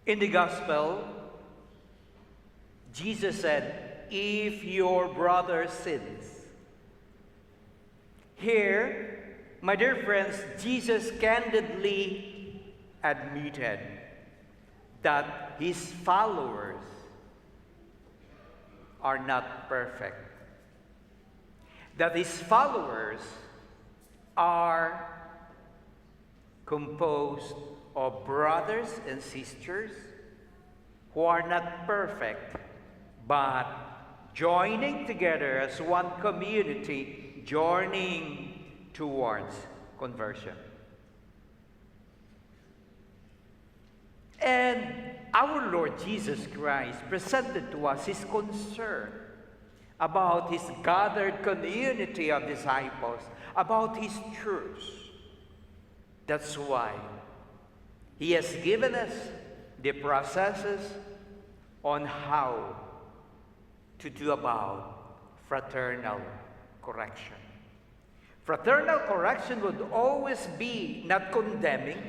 In the gospel, Jesus said, if your brother sins. Here, my dear friends, Jesus candidly admitted that his followers are not perfect. That his followers are composed of brothers and sisters who are not perfect, but joining together as one community, journeying towards conversion. And our Lord Jesus Christ presented to us his concern about his gathered community of disciples, about his church. That's why he has given us the processes on how to do about fraternal correction. Fraternal correction would always be not condemning,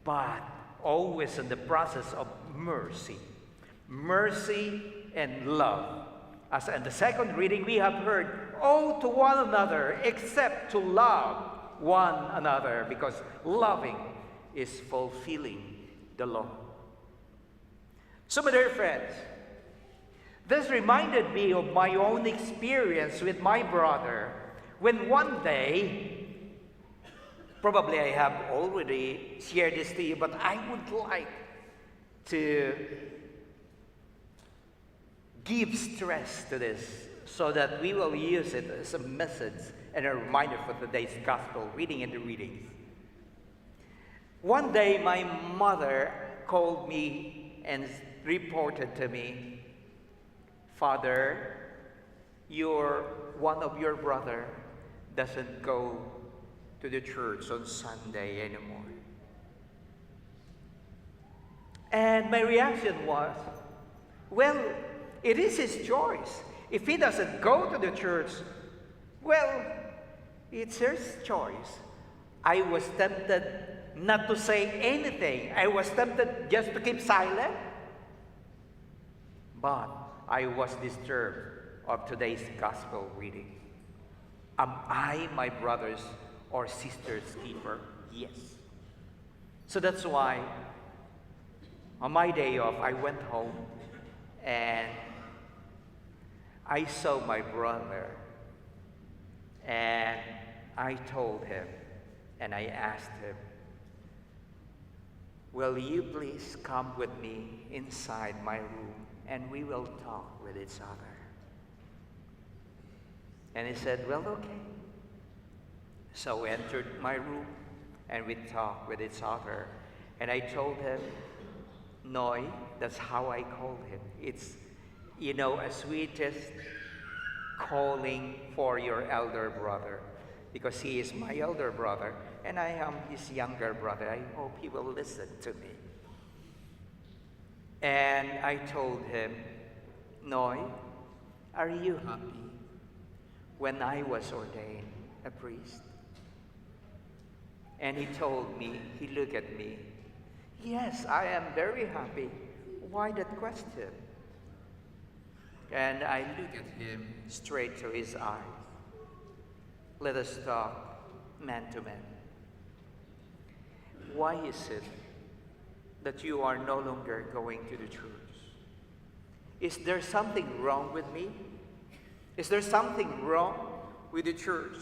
but always in the process of mercy. Mercy and love. As in the second reading, we have heard, owe to one another except to love one another, because loving is fulfilling the law. So, my dear friends, this reminded me of my own experience with my brother when one day, probably I have already shared this to you, but I would like to give stress to this so that we will use it as a message and a reminder for today's gospel reading and the readings. One day, my mother called me and reported to me, Father, one of your brother doesn't go to the church on Sunday anymore. And my reaction was, well, it is his choice. If he doesn't go to the church, well, it's his choice. I was tempted not to say anything. I was tempted just to keep silent. But I was disturbed of today's gospel reading. Am I my brother's or sister's keeper? Yes. So that's why on my day off, I went home and I saw my brother and I told him and I asked him, will you please come with me inside my room and we will talk with each other? And he said, well, okay. So we entered my room and we talked with each other. And I told him, Noy, that's how I called him. It's, a sweetest calling for your elder brother, because he is my elder brother and I am his younger brother. I hope he will listen to me. And I told him, Noy, are you happy when I was ordained a priest? And he told me, he looked at me, yes, I am very happy. Why that question? And I looked at him straight to his eyes. Let us talk man to man. Why is it that you are no longer going to the church? Is there something wrong with me? Is there something wrong with the church?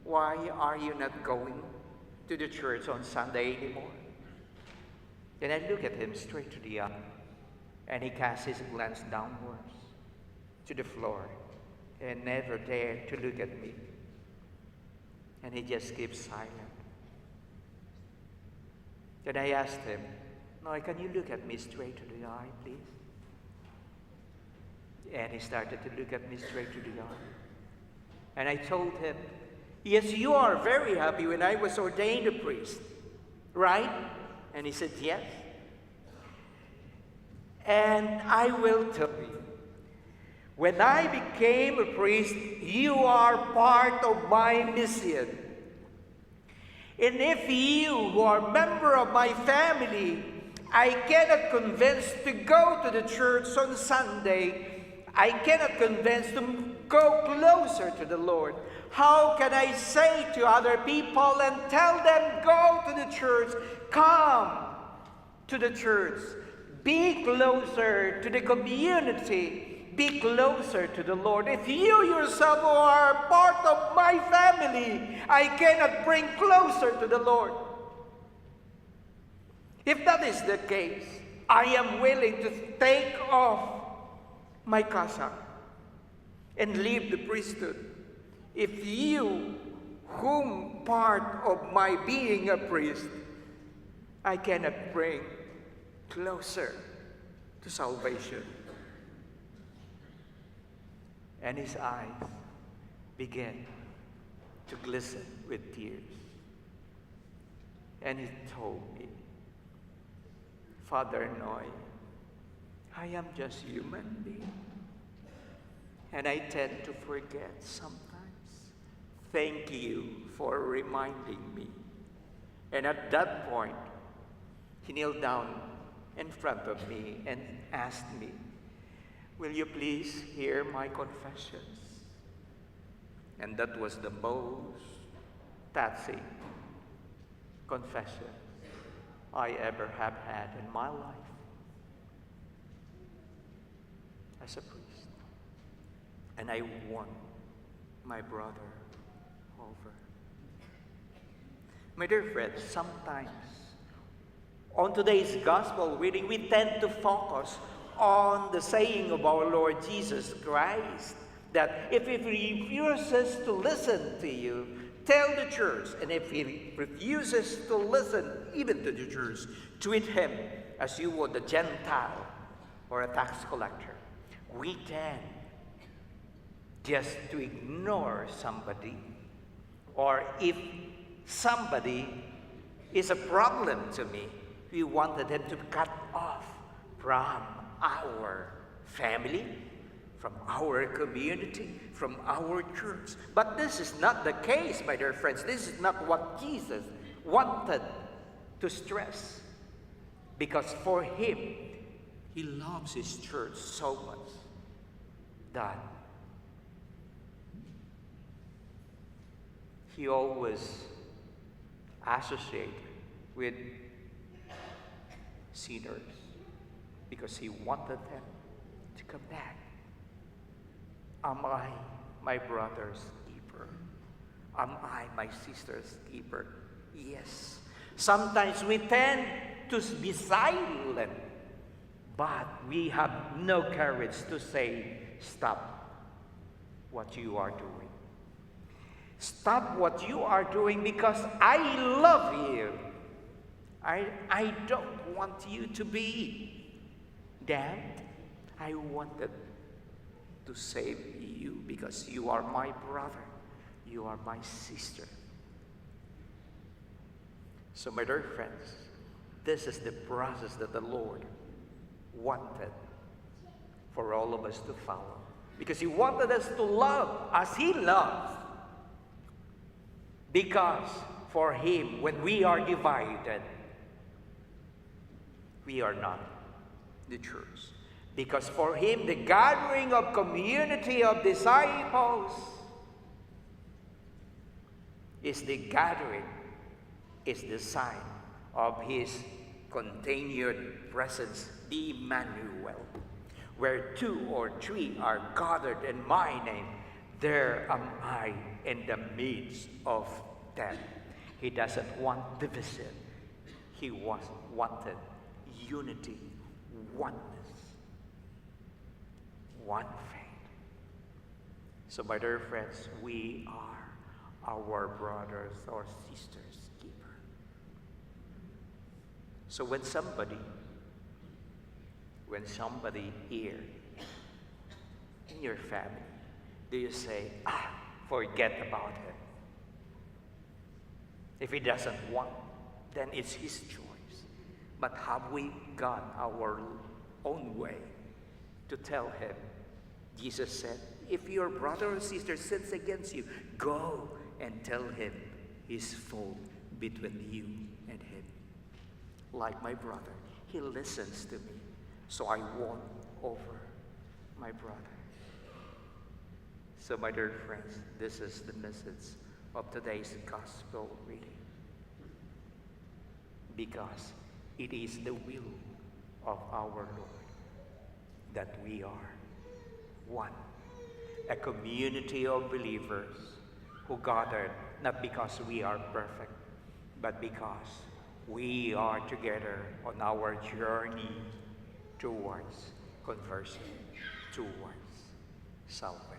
Why are you not going to the church on Sunday anymore? Then I look at him straight to the eye, and he casts his glance downwards to the floor and never dared to look at me. And he just keeps silent. Then I asked him, Noy, can you look at me straight to the eye, please? And he started to look at me straight to the eye. And I told him, yes, you are very happy when I was ordained a priest, right? And he said, yes. And I will tell you, when I became a priest, you are part of my mission. And if you, who are a member of my family, I cannot convince to go to the church on Sunday. I cannot convince to go closer to the Lord. How can I say to other people and tell them, go to the church, come to the church, be closer to the community, be closer to the Lord. If you yourself are part of my family, I cannot bring closer to the Lord. If that is the case, I am willing to take off my cassock and leave the priesthood. If you, whom part of my being a priest, I cannot bring closer to salvation. And his eyes began to glisten with tears. And he told me, Father Noy, I am just human being. And I tend to forget sometimes. Thank you for reminding me. And at that point, he kneeled down in front of me and asked me, will you please hear my confessions? And that was the most touching confession I ever have had in my life as a priest. And I won my brother over. My dear friends, sometimes on today's gospel reading, we tend to focus on the saying of our Lord Jesus Christ, that if he refuses to listen to you, tell the church. And if he refuses to listen even to the church, treat him as you would a Gentile or a tax collector. We tend just to ignore somebody, or if somebody is a problem to me, we wanted them to cut off from our family, from our community, from our church. But this is not the case, my dear friends. This is not what Jesus wanted to stress. Because for him, he loves his church so much that he always associated with sinners, because he wanted them to come back. Am I my brother's keeper? Am I my sister's keeper? Yes. Sometimes we tend to be silent, but we have no courage to say, stop what you are doing. Stop what you are doing because I love you. I don't want you to be damned. I wanted to save you because you are my brother. You are my sister. So, my dear friends, this is the process that the Lord wanted for all of us to follow. Because he wanted us to love as he loves. Because for him, when we are divided, we are not the church. Because for him, the gathering of community of disciples is the gathering, is the sign of his continued presence, the Emmanuel. Where 2 or 3 are gathered in my name, there am I in the midst of them. He doesn't want division. He wanted unity, oneness, one faith. So, my dear friends, we are our brothers or sisters' keeper. So when somebody here in your family, do you say, forget about it? If he doesn't want, then it's his choice. But have we gone our own way to tell him? Jesus said, if your brother or sister sins against you, go and tell him his fault between you and him. Like my brother, He listens to me, so I won over my brother. So, my dear friends, this is the message of today's gospel reading. Because it is the will of our Lord that we are one, a community of believers who gathered not because we are perfect, but because we are together on our journey towards conversion, towards salvation.